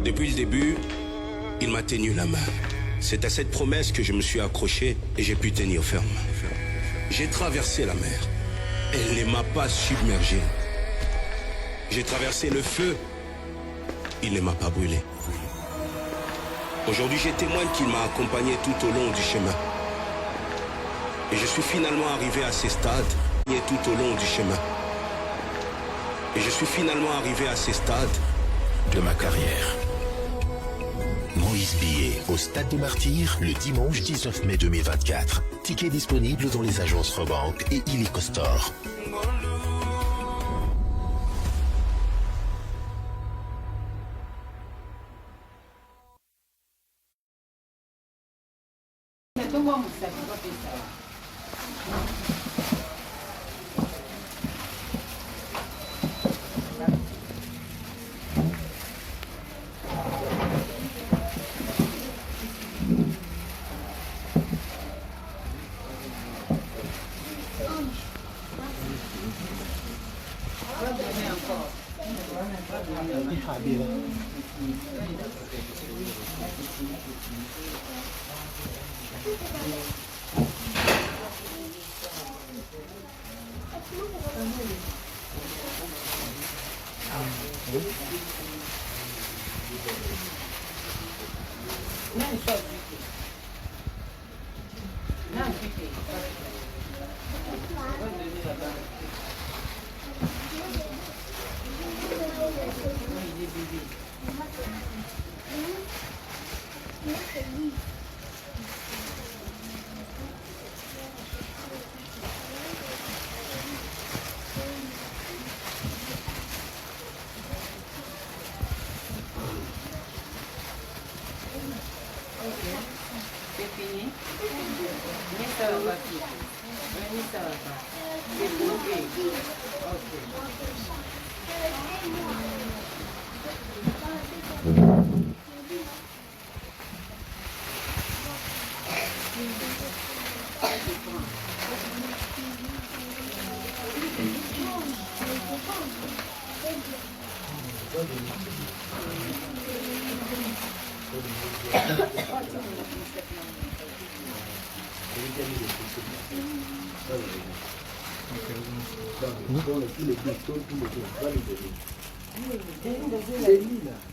Depuis le début, il m'a tenu la main. C'est à cette promesse que je me suis accroché et j'ai pu tenir ferme. J'ai traversé la mer. Elle ne m'a pas submergé. J'ai traversé le feu. Il ne m'a pas brûlé. Aujourd'hui, j'ai témoigne qu'il m'a accompagné tout au long du chemin. Et je suis finalement arrivé à ces stades, tout au long du chemin. Et je suis finalement arrivé à ces stades de ma carrière. Moïse Billet au Stade des Martyrs le dimanche 19 mai 2024. Tickets disponibles dans les agences Rebank et Illico Store.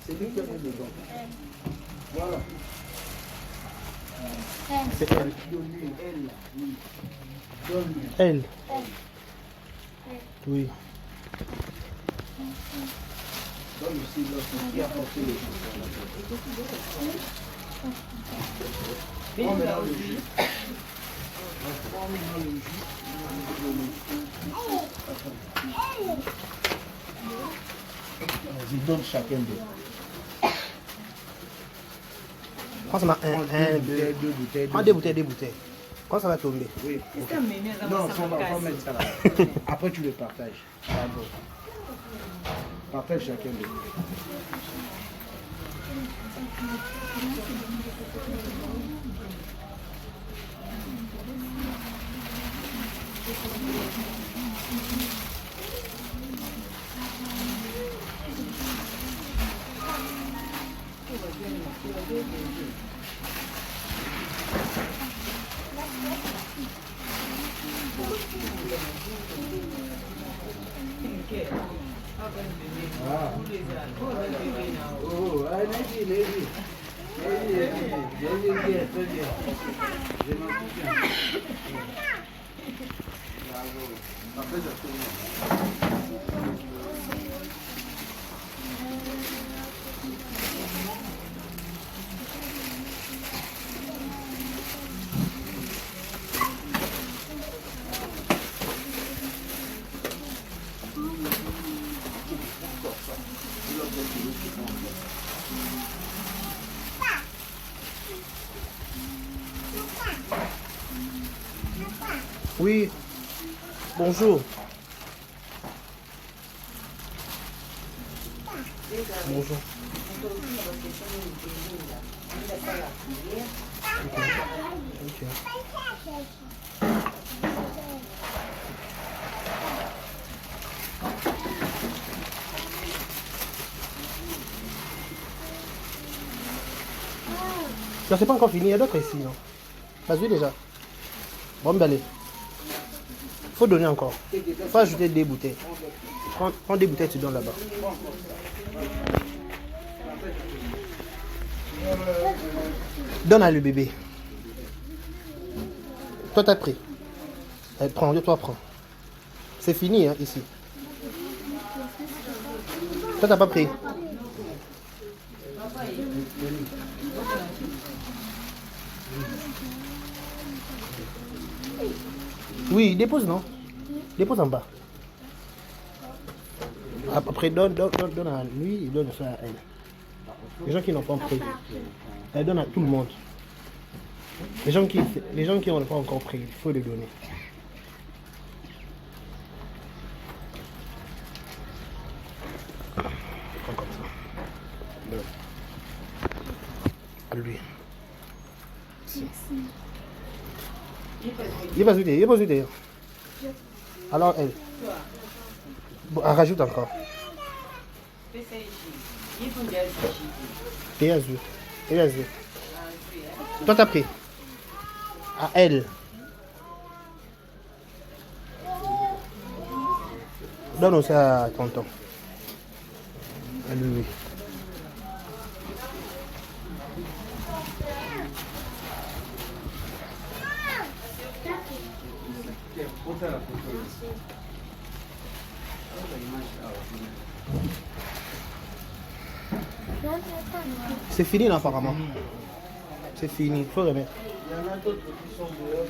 C'est lui qui a fait le don. Voilà. C'est elle. Elle. Oui. Donne aussi l'autre qui a porté les choses. Prends maintenant le jus. Prends maintenant le jus. Vas-y, donne chacun d'eux. Quand ça m'a Deux bouteilles. Prends deux bouteilles. Quand ça va tomber? Oui. Non, on va mettre ça là. Après, tu le partages. Bravo. Partage chacun d'eux. Oh, allez-y, allez-y. Très bien. Je m'en souviens. Bravo. Après, je tourne. Oui. Bonjour. Bonjour. Non, c'est pas encore fini, il y a d'autres ici, non? Vas-y déjà. Bon, d'aller. Faut donner encore. Faut ajouter des bouteilles. Prends des bouteilles, tu donnes là-bas. Donne à le bébé. Toi, t'as pris. Prends, toi, prends. C'est fini, hein, ici. Toi, t'as pas pris. Oui, dépose, non? Dépose en bas. Après, donne à lui, il donne ça à elle. Les gens qui n'ont pas pris, elle donne à tout le monde. Les gens qui n'ont pas encore pris, il faut les donner. Comme ça. À lui. Il va ajouter. Alors elle. Bon, elle rajoute encore. Et azur. Toi t'as pris. À elle. Donne ça à tonton. À lui. C'est fini là apparemment. C'est fini, il faut remettre. Il y en a d'autres qui sont dehors.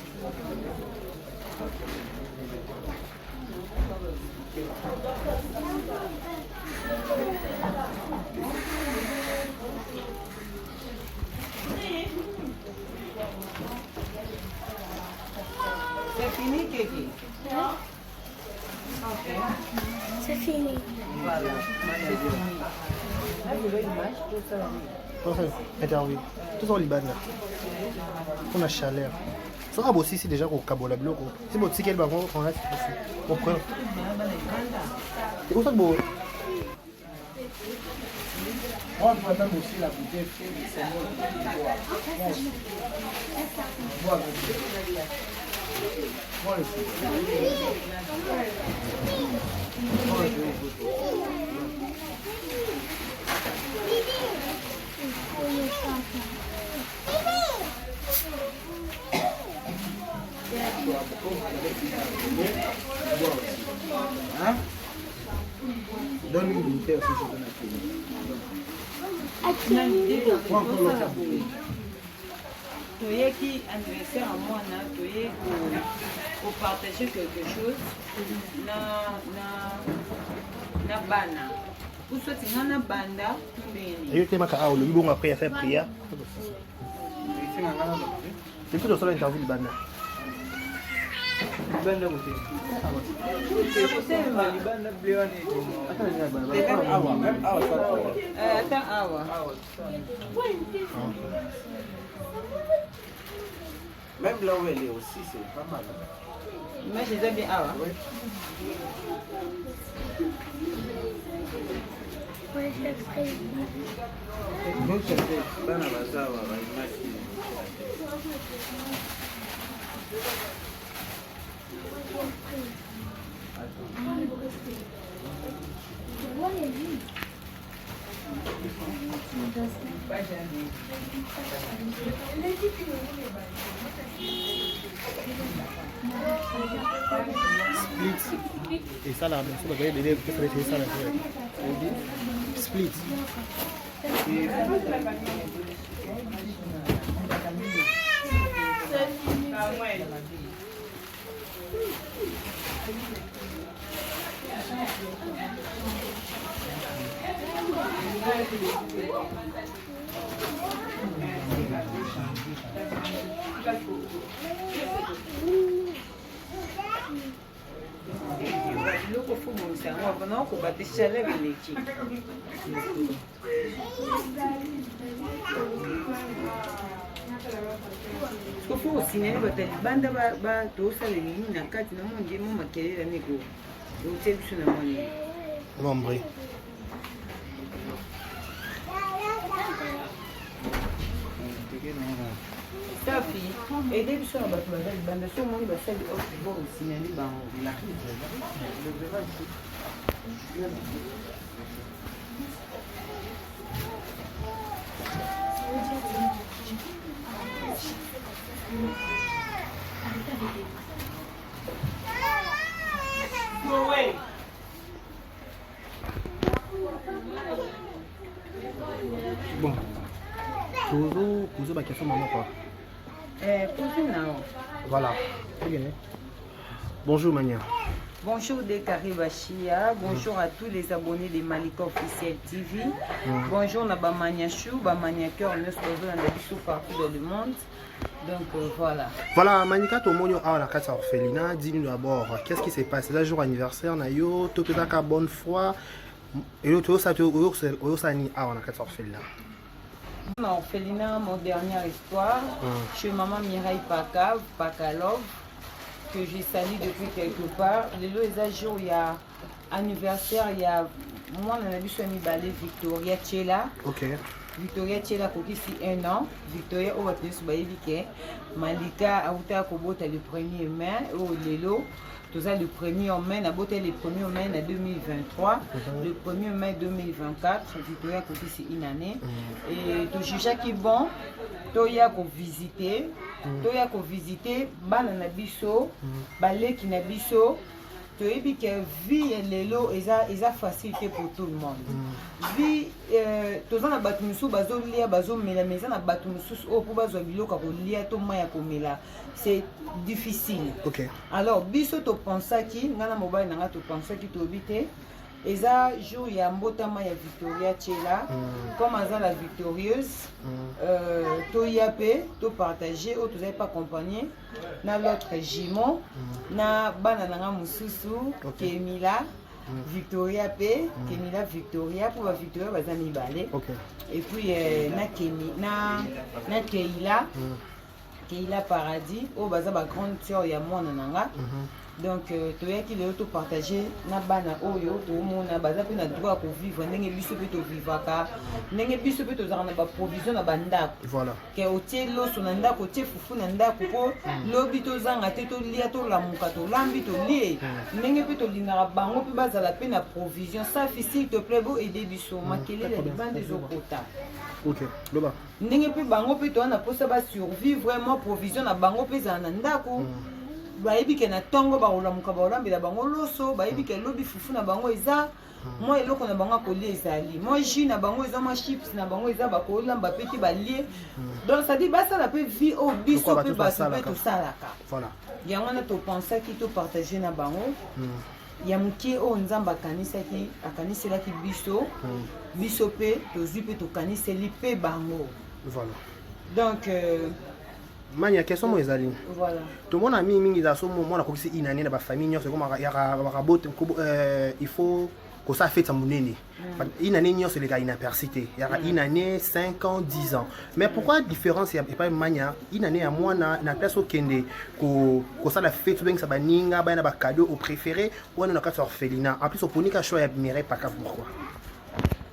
C'est fini, Kiki? C'est fini. Voilà, c'est fini. Là, vous voulez une image, tout ça, oui. Interview. Tout ça au Liban là. On a chaleur. Ça va aussi ici déjà au Kabola Bloc. C'est bon, si quelqu'un va on reste ici. On prend. C'est où ça que beau? Moi, je même aussi la bouteille. C'est moi. Moi hein? Donne une bouteille aussi, je donne à tout. Toyeki anniversaire à moi, toyeki pour partager quelque chose na bana. Pour ce qui na banda, Et je t'ai marqué à le bon après faire prière. C'est tout dans l'interview du Liban. Même là où elle est aussi, c'est pas mal. Moi, je les aime bien. Ah ouais. Donc, c'était pas la bazar, Split. Et ça là, vous voyez, c'est ça là. Split. Loko fumo msango abana ko batisha la beleki. Skofu osine batali banda ba tosa le nini na kati na monde mo makelele niko. Ote biso na moni. Safi, aidez biso na bato baza libanda so omoni basali oyo osinyali bango. Bon. Poser ma question maman quoi. Posez now. Voilà. Bonjour Mania. Bonjour Dekari Bachia, bonjour à tous les abonnés de Malika Officiel TV. Bonjour à Bamania Chou, Bamania Cœur, nous sommes partout dans le monde. Donc voilà. Voilà, Manika, tout le monde a la carte orphelinat. Dis-nous d'abord, qu'est-ce qui s'est passé? C'est le jour anniversaire, Nayo, tout est à bonne foi. Et l'autre, ça, tu as ni à la carte orphelinat. Mon orphelinat, mon dernière histoire, chez maman Mireille Pakalov, que j'ai sali depuis quelque part. Les jours, il y a anniversaire, il y a moi, on a vu sur balai Victoria Tchela. Ok. Victoria Tchela, qui ici 1 an. Victoria, on va tenir sur Baïvike. Malika, Aouta Kobota le 1er mai, au Lelo. Tout ça le 1er mai, on a voté le 1er mai en 2023. Le 1er mai 2024, Victoria Kobota ici une année. Et tout juge qui bon, Toya ko visiter. Toya ko visiter, Banana Bisso, Balé qui n'a bisso. Tu as vu que vie et l'élo est facilité pour tout le monde. Vie, tu as battu musu bazo lia bazo mela mais na battu musu au pour bazo biloka ko lia to maya ko mela. C'est difficile. OK. Alors biso to pensa ki ngana mobile nga to pensa ki to bité. Eza jour ya mbotama ya Victoria Tchela comme aza la victorieuse to yape to partager ou tu n'avez pas accompagné na l'autre Jimon na bana nanga mususu Kemila Victoria P Kemila Victoria pour la Victoria baza mibale et puis na Kemi na Keila Keila Paradis au baza ba grande sœur ya mwana nanga. Donc, tu as qui le partager na bana oyo to mona baza pe na droit ko vivre ndenge biso pe to vivaka ndenge biso pe to za na ba provision na banda. Voilà. Ke otie lo so na ndako otie fufu na ndako ko lobi to zanga te to lia to lamuka to lambi to lie ndenge pe to linga bango pe bazala pe na provision ça s'il te plaît bo aider biso makele les bande des okota. OK. Loba. Ndenge pe bango pe to na posa ba survivre vraiment provision na bango pe za na ndako. Bayebi ke na tongo ba olamuka ba olambela bango loso bayebi ke lobi fufu na bango eza moi eloko na bango kolia ezali moi jus na bango eza ma chips na bango eza ba kolamba peti balie donc ça dit basa la pe vie au biso pe basa pe to salaka voilà yango na to penser ki to partager na bango ya mukie o nzamba kanisaki akanisela ki biso pe to zupe to kaniseli pe bango voilà donc Mania, quels sont mes amis? Voilà. Tout le monde a mis une moment à côté une année dans la famille, c'est comme il faut que ça fait ça mon année. Une année c'est les gars inapercité. Il y a une année 5 ans, 10 ans. Mais pourquoi la différence il y a pas Mania? Une année à moi na place au Kende que ça la fait tout bien ça baninga ba na ba cadeau au préféré ou on a quatre orphelinat. En plus au ponika choix ya Mireille Pakaf pourquoi?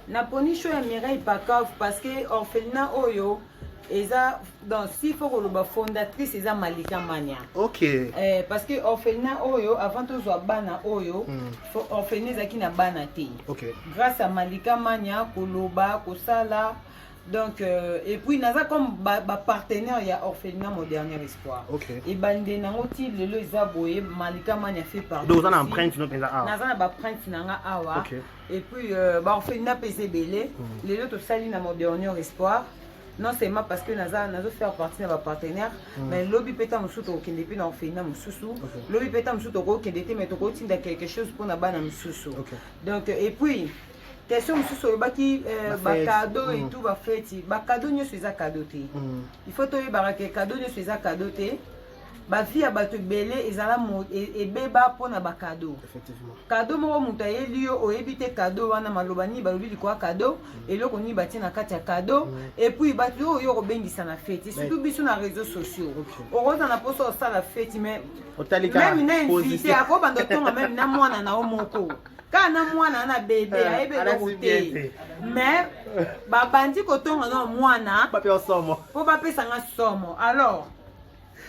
Na poni choix ya Mireille Pakaf parce que orphelinat oyo Eza donc s'il faut que le fondatrice eza Malika Mania. OK. Parce que orphelinat oyo avant tout soit bana oyo orphelinat zaki na bana te. OK. Grâce à Malika Mania koloba kosala donc et puis naza comme ba partenaire ya orphelinat mon dernier espoir. OK. Et bande nango ti lelo eza boye Malika Mania fait partie. Donc on a empreinte no penza awa. Naza na ba print nanga awa. OK. Et puis ba orphelinat pese belé lelo to sali na mon dernier espoir. Non seulement parce que nazo faire partie de ma partenaire mais lobby peta musuto okende pe na orphelinat mususu lobby peta musuto okende te mais to kotinda quelque chose pour na bana mususu donc et puis question mususu obaki ba cadeau et tout ba fête ba cadeau nyo c'est cadeau te il faut to yeba que cadeau nyo c'est cadeau te ba vie a bato belé ezala et beba pour na ba cadeau effectivement cadeau mo muta yeli yo oyebite cadeau wana malobani ba lobi quoi cadeau et loko ni bati na kati ya cadeau et puis bato yo robengisa na fête surtout biso na réseaux sociaux oroza na poso ça la fête mais même na invité ako bando tonga même na mwana na omoko kana mwana na bébé ayebe eloko te mais babandi kotonga na mwana po bapesanga somo alors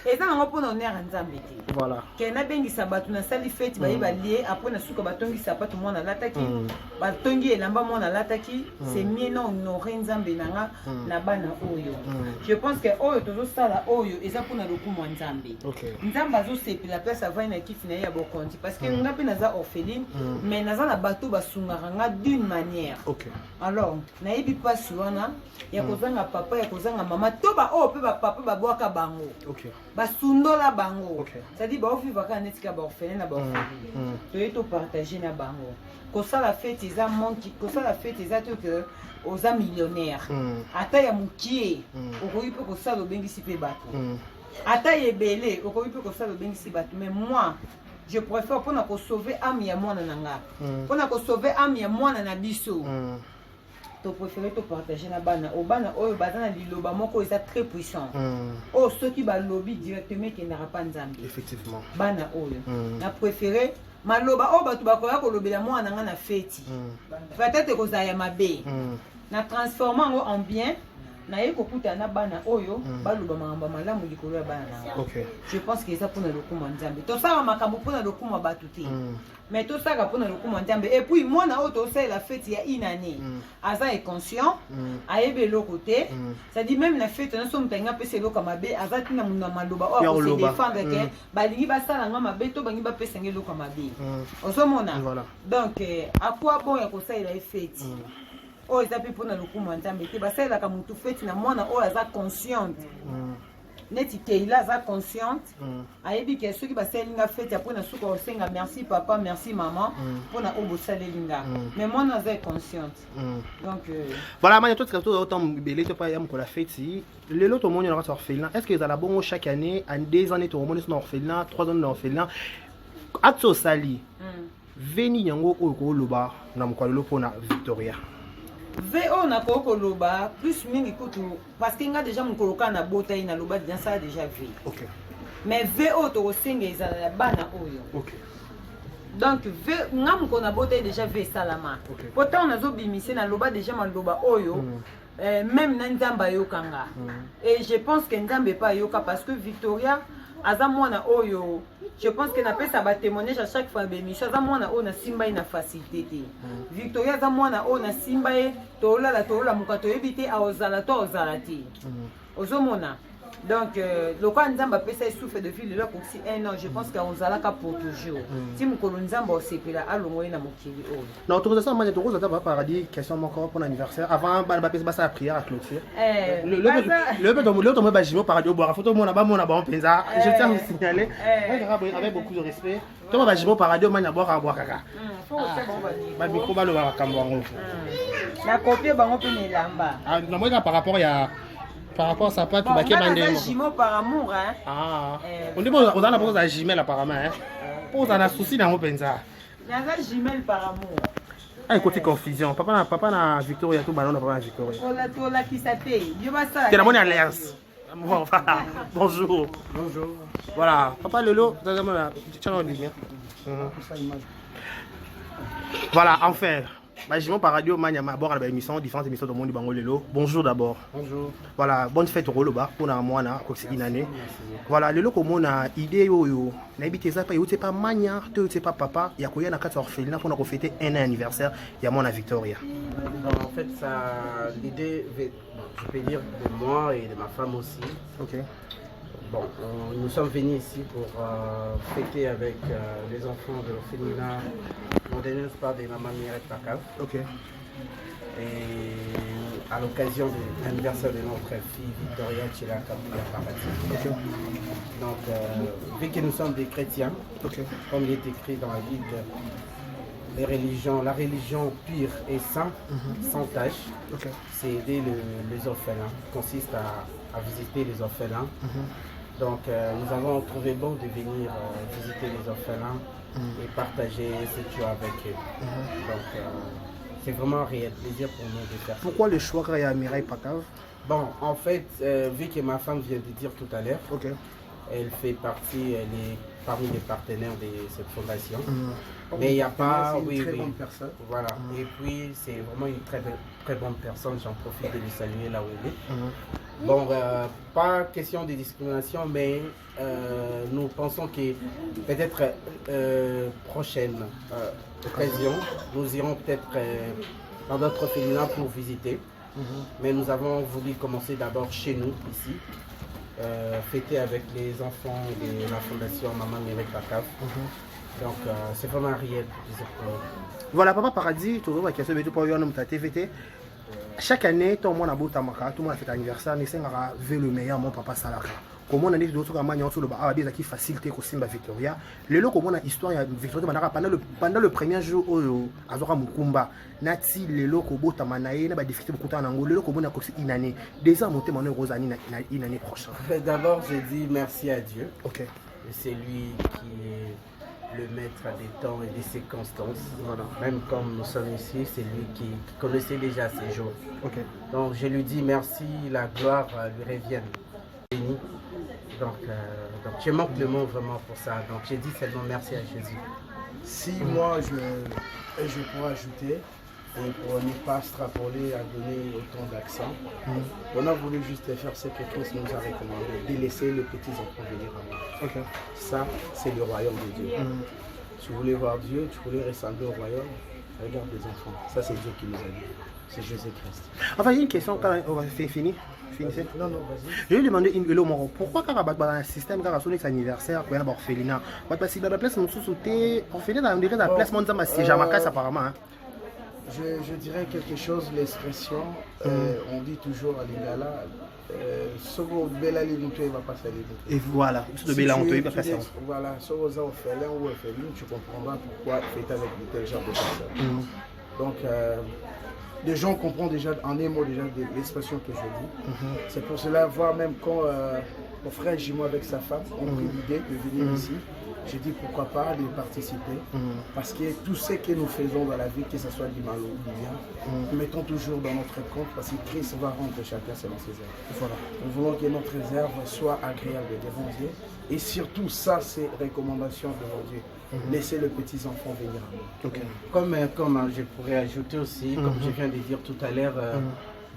eza nango mpona honneur ya nzambe te voilà ke nabengisa bato nasali feti bayeba lie apres nasuka batongi sapato mwana alataki batongi elamba mwana alataki c'est mie na honore nzambe nanga na bana oyo je pense que oyo tozosala oyo eza mpona lokumu ya nzambe nzambe azosepela place avai na kiti na ye ya bokonzi parce que nga mpe naza orpheline mais naza na bato basungaka nga d'une manière alors nayebi mpasi wana ya kozanga papa ya kozanga mama to baoyo mpe bapapa babwaka bango basundola bango c'est-à-dire baovivre kaka neti ka baorphelin na baorpheline toye topartage na bango kosala fete eza manki kosala fete eza to ke oza millionnaire ata ya mokie okoki mpe kosala obengisi mpe bato ata ebele okoki mpe kosala obengisi bato mais moi je préfère mpona kosauve ame ya mwana na nga mpona kosauve ame ya mwana na biso to préféré to partager na bana o bana oyo baza na liloba moko eza très puissant o soki balobi directement kendaka pa nzambe effectivement bana oyo na préféré maloba oyo bato bakoya kolobela mwana nga na feti peut-être kozala ya mabe na transforma yango en bien naye kokuta na bana oyo baloba makambo malamu likolo ya bana nanga je pense que eza mpona lokumu ya nzambe tosala makambo mpona lokumu ya bato te mais tosaka mpona lokumu ya nzambe et puis mwana oyo tosalela fete ya inane aza inconscient ayebi eloko te c'est-à-dire même na fete nyonso moto alingi apesa eloko ya mabe aza tina mundu ya maloba oyo akose défendre ke balingi basalanga mabe to bangi bapesanga eloko ya mabe ozomona donc akwa bon ya kosalela ye fete oyo eza mpe mpona lokumu ya nzambe te basalelaka motu feti na mwana oyo aza consciente neti keila aza consciente ayebi ke soki basalelinga feti apres na suka osenga merci papa merci maman mpona oyo bosalelinga mais mwana aza consciente donc voilà mania totika autant ebele to pa ya mokola feti lelo tomoni na kati ya orphelinat est ce que ezala bongo chaque année en 2 années tomoni na orphelinat 3 ans na orphelinat ati osali veni yango oyo kooloba na mokolo lelo mpona Victoria VO na koloba plus mingi kutu parce que nga déjà mokolo ka na bota ina loba déjà ça déjà V. OK. Mais VO to kosenga ezala bana oyo. OK. Donc V nga mokolo na bota déjà V salama. Pourtant on azo bimisé na loba déjà maloba oyo. Même na nzamba yokanga. Et je pense que nzambe pas yoka parce que Victoria aza mwana oyo je pense que na pesa ba témoignage à chaque fois bémission aza mwana oyo na simba ina facilité te Victoria aza mwana oyo na simba e tola mukato yebite a ozala to ozala te ozomona donc le quoi nzamba pesa souffle de ville là pour 1 an je pense que ozala ka pour toujours si mukolo nzamba osepela alongo na mokili oyo na autorisation manje to kozata ba paradis question encore pour l'anniversaire avant ba pesa ba sa prière à clôture le to mo ba jimo paradis boire photo mona ba mona ba penza je tiens à vous signaler avec beaucoup de respect to ba jimo paradis manya boire kaka ba micro ba lo ba kambango na copier bango pe nelamba na moi par rapport par rapport à sa patte, tu vas un jumeau par amour, hein. Ah. On dit bon, on a la pose à jumelle apparemment, hein. Pose à la souci dans mon pensa. Il y a un jumelle par amour. Ah, côté confusion. Papa na Victoria tout ballon, papa na Victoria. Pour la qui s'appelle. Dieu va ça. C'est la monnaie alliance. Bon, voilà. Bonjour. Bonjour. Voilà. Papa Lolo, tiens on dit bien. Voilà, enfin. Jimon par radio, mania d'abord à l'émission, différentes émissions de monde bango lelo. Bonjour d'abord. Bonjour. Voilà, bonne fête au Roloba pour na moi na une année. Voilà, lelo comme on a idée yo na habité ça pas yote pas mania, te pas papa, ya koya na 4 orphelinat pour na fêter un anniversaire, ya mon à Victoria. En fait ça l'idée je peux dire de moi et de ma femme aussi. OK. Bon, nous sommes venus ici pour fêter avec les enfants de l'orphelinat Modène par de Maman Mirette Pacal. Ok. Et à l'occasion de l'anniversaire de notre fille Victoria Chila Kabila Paradis. Okay. Donc, vu que nous sommes des chrétiens, comme il est écrit dans la Bible, la religion pure et sainte, sans tâche, c'est aider les orphelins, consiste à visiter les orphelins. Donc nous avons trouvé bon de venir visiter les orphelins et partager ce tu as avec eux. Donc c'est vraiment un réel plaisir pour nous de faire ça. Pourquoi le choix à Mireille Pacave? Bon, en fait, vu que ma femme vient de dire tout à l'heure, elle fait partie, elle est parmi les partenaires de cette fondation. Mais il n'y a pas... C'est une très bonne personne. Voilà. Et puis, c'est vraiment une très bonne personne. J'en profite de lui saluer là où il est. Bon, pas question de discrimination, mais nous pensons que peut-être prochaine occasion, nous irons peut-être dans d'autres féminins pour visiter. Mais nous avons voulu commencer d'abord chez nous, ici. Fêter avec les enfants de la fondation Maman Mireille Pacave. Donc c'est vraiment réel. Voilà, Papa Paradis, toujours la question de pour ta TVT. Chaque année, tout le monde a beau tamaka, tout le monde a fait anniversaire, mais c'est le meilleur mon papa Salaka. Comment on a dit d'autres campagnes sur le bas, des acquis facilités au Simba Victoria. Les locaux, on a histoire Victoria pendant le premier jour au Azora Mukumba. Nati, les locaux, Botamanae, n'a pas difficulté beaucoup en Angola, les locaux, on a coxé une année. Déjà monté mon Rosani une année prochaine. D'abord, je dis merci à Dieu. Ok. C'est lui qui est le maître des temps et des circonstances. Voilà. Même comme nous sommes ici, c'est lui qui connaissait déjà ces jours. Ok. Donc je lui dis merci, la gloire lui revienne. Béni. Donc je manque le mot vraiment pour ça. Donc j'ai dit seulement merci à Jésus. Si moi je pourrais ajouter, et pour ne pas extrapoler à donner autant d'accent, on a voulu juste faire ce que Christ nous a recommandé, de laisser les petits enfants venir à moi. Okay. Ça, c'est le royaume de Dieu. Tu voulais voir Dieu, tu voulais ressembler au royaume, regarde les enfants. Ça, c'est Dieu qui nous a dit. C'est Jésus-Christ. Enfin, j'ai une question, on va finir. Finissez. Non, vas-y. Je vais demander une moro. Pourquoi quand on a un système, quand on a un anniversaire, quand on a un orphelinat, parce que dans la place, on a orphelinat, on dirait dans la place, on a un Jamaïcain apparemment. Je dirais quelque chose, l'expression, on dit toujours à Lingala, Sogo Bela Limuto va passer à et voilà, de Bela Limuto va passer. Voilà, Sogo Za Ophelin ou Ophelin, tu comprendras pourquoi fêter avec de tel genre de personnes. Donc, les gens comprennent déjà en un mot déjà de l'expression que je dis. C'est pour cela, voir même quand mon frère Jimo avec sa femme ont pris l'idée de venir ici, j'ai dit pourquoi pas de participer. Parce que tout ce que nous faisons dans la vie, que ce soit du mal ou du bien, nous mettons toujours dans notre compte parce que Christ va rendre chacun selon ses œuvres. Voilà. Nous voulons que notre réserve soit agréable devant Dieu. Et surtout, ça, c'est recommandation devant Dieu. Laissez les petits enfants venir à nous. Okay. Comme je pourrais ajouter aussi, comme je viens de dire tout à l'heure,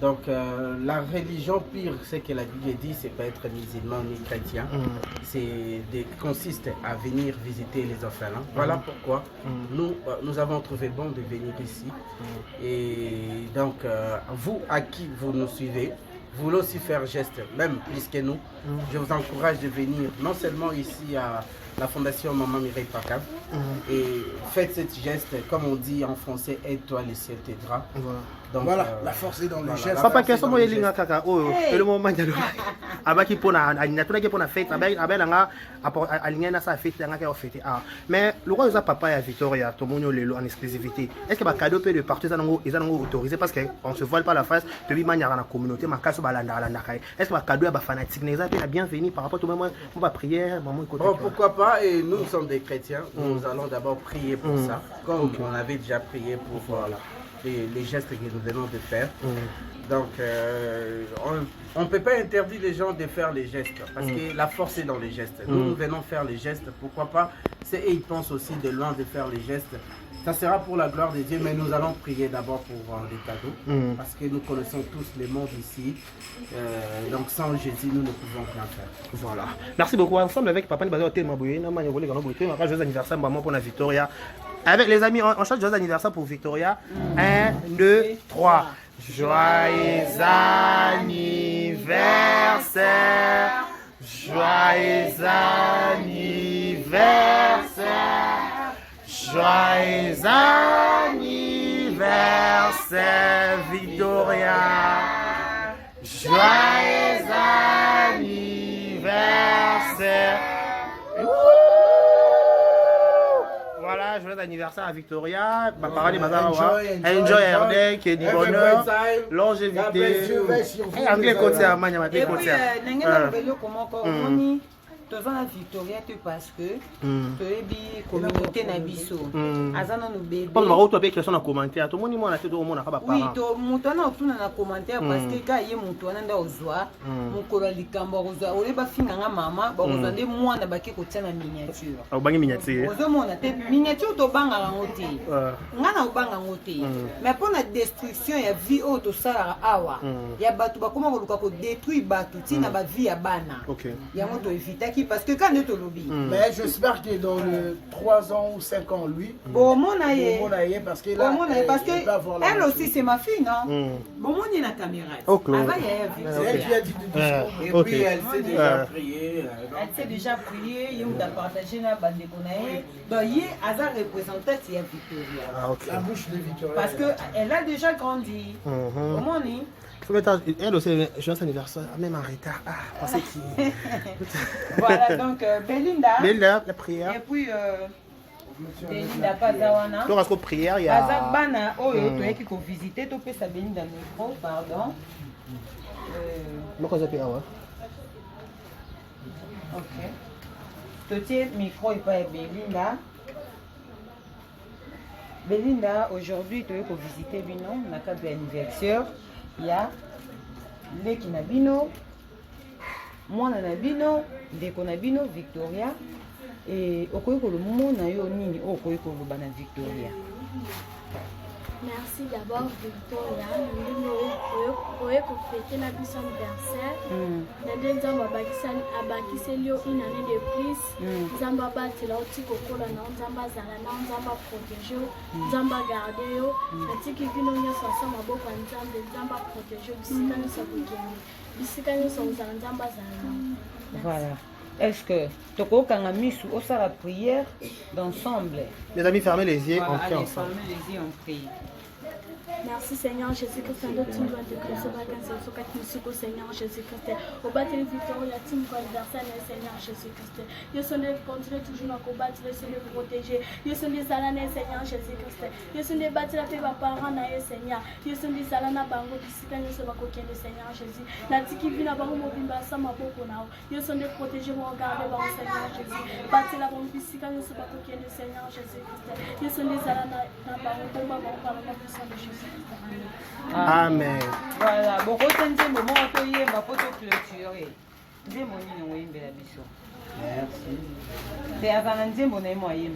donc la religion pire, c'est que la Bible dit, c'est pas être musulman ni chrétien, consiste à venir visiter les orphelins. Voilà pourquoi nous avons trouvé bon de venir ici. Et donc, vous à qui vous nous suivez, vous voulez aussi faire geste, même plus que nous. Je vous encourage de venir non seulement ici à la Fondation Maman Mireille Pacave et faites ce geste, comme on dit en français, aide-toi, le ciel t'aidera. Donc, voilà, la force est dans le geste. Papa, quels sont les lignes kaka? Oh, le moment de abaki pona alinatuna ke pona fête abelanga aligner na sa fête nga ka fête. Ah, mais le roi papa et Victoria tomonyo lelo en exclusivité. Est-ce que ba cadeau peut de partout ils ont autorisé parce que on se voile pas la face depuis manière dans la communauté makaso balanda la kai. Est-ce que ba cadeau ba fanatique neza pe bienvenue par rapport tout même on va prière maman côté. Oh, pourquoi pas, et nous sommes des chrétiens, nous allons d'abord prier pour ça, comme on avait déjà prié pour voilà, les gestes que nous venons de faire. Donc on ne peut pas interdire les gens de faire les gestes, parce que la force est dans les gestes. Nous venons faire les gestes, pourquoi pas, et ils pensent aussi de loin de faire les gestes. Ça sera pour la gloire de Dieu, mais nous allons prier d'abord pour les cadeaux, parce que nous connaissons tous le monde ici. Donc sans Jésus, nous ne pouvons rien faire. Voilà. Merci beaucoup. Ensemble avec Papa Nibazé Hotel Maboué, on va joyeux anniversaire pour la Victoria. Avec les amis, on chante joyeux anniversaire pour Victoria. 1, 2, 3. Joyeux anniversaire. Joyeux anniversaire. Joyeux anniversaire, Victoria. Joyeux anniversaire. Voilà, joyeux anniversaire à Victoria. Ma parole est enjoy RD, qui est du bonheur, longévité. Anglais côté à Mania, ma côté. toza na Victoria te parce que toyebi communauté na biso aza nanu bébé on va retrouver question na commentaire to moni mona te to mona ka ba oui to moto wana otuna na commentaire parce que ka ye moto wana nda ozwa mokolo likambo ozwa ole bafinga nga mama ba ozwa nde mwana baki kotia na miniature au bangi miniature ozomona te miniature to banga ngo te nga na obanga ngo te mais pour la destruction ya vie oyo tosalaka awa ya bato bakoma koluka ko détruire bato tina ba vie ya bana yango to évitaki parce que quand nde tolobi mais j'espère que dans le 3 ans ou 5 ans lui bomona ye parce que là parce que elle aussi c'est ma fille non bomoni na caméra ava ya elle qui a dit de discours et puis elle s'est déjà prié elle s'est déjà prié ye uda partager na bandeko na ye donc ye aza représentante ya Victoria la bouche de Victoria parce que elle a déjà grandi bomoni. Elle aussi, joyeux anniversaire, même en retard. Ah, pensez qui. Voilà, donc Belinda. Belinda, la prière. Et puis, Belinda Pazawana. Donc, à ce prière, il y a. Pazabana, oh, tu es qui visiter, tu peux sa Belinda micro, pardon. Donc, on s'appelle Awa. Ok. Tu es micro et pas Belinda. Belinda, aujourd'hui, tu es pour visiter Bino, na carte d'anniversaire. Il y a Leki Nabino, Mwana Nabino, Deko Nabino, Victoria. Et Okoyoko le Mona yo nini, Okoyoko le Bana Victoria. Merci d'abord Victoria, nous avons fêté notre anniversaire. Nous avons abakisé une année de plus. Nous avons bâti la haute cocola, nous avons protégé, nous avons gardé. Nous avons protégé. Voilà. Est-ce que tu as mis la prière d'ensemble? Les amis, fermez les yeux, on prie ensemble. Fermez les yeux, on prie. Merci Seigneur Jésus-Christ, de tout le de Christ, au Seigneur Jésus-Christ, au bâti de Victoria, team anniversaire, Seigneur Jésus-Christ. Nous sommes continuer toujours à combattre, nous sommes protéger, nous sommes des alanes, Seigneur Jésus-Christ. Nous sommes des bâtis la paix, parents, Seigneur. Nous sommes des alanes, bango, bisika, nous sommes à coquin de Seigneur Jésus. Nati qui vient à bango, mobimba, sama boko nao. Nous sommes des protégés, mon regarder, bango, Seigneur Jésus. Bâti la bango, bisika, nous sommes à coquin de Seigneur Jésus-Christ. Nous sommes des alanes, bango, combat, bango, par la puissance de Jésus. Amen. Voilà, beaucoup de temps, moment où il y a ma photo clôturée. Dis mon nom, il la biso. Merci. C'est à un endroit mon nom, il y a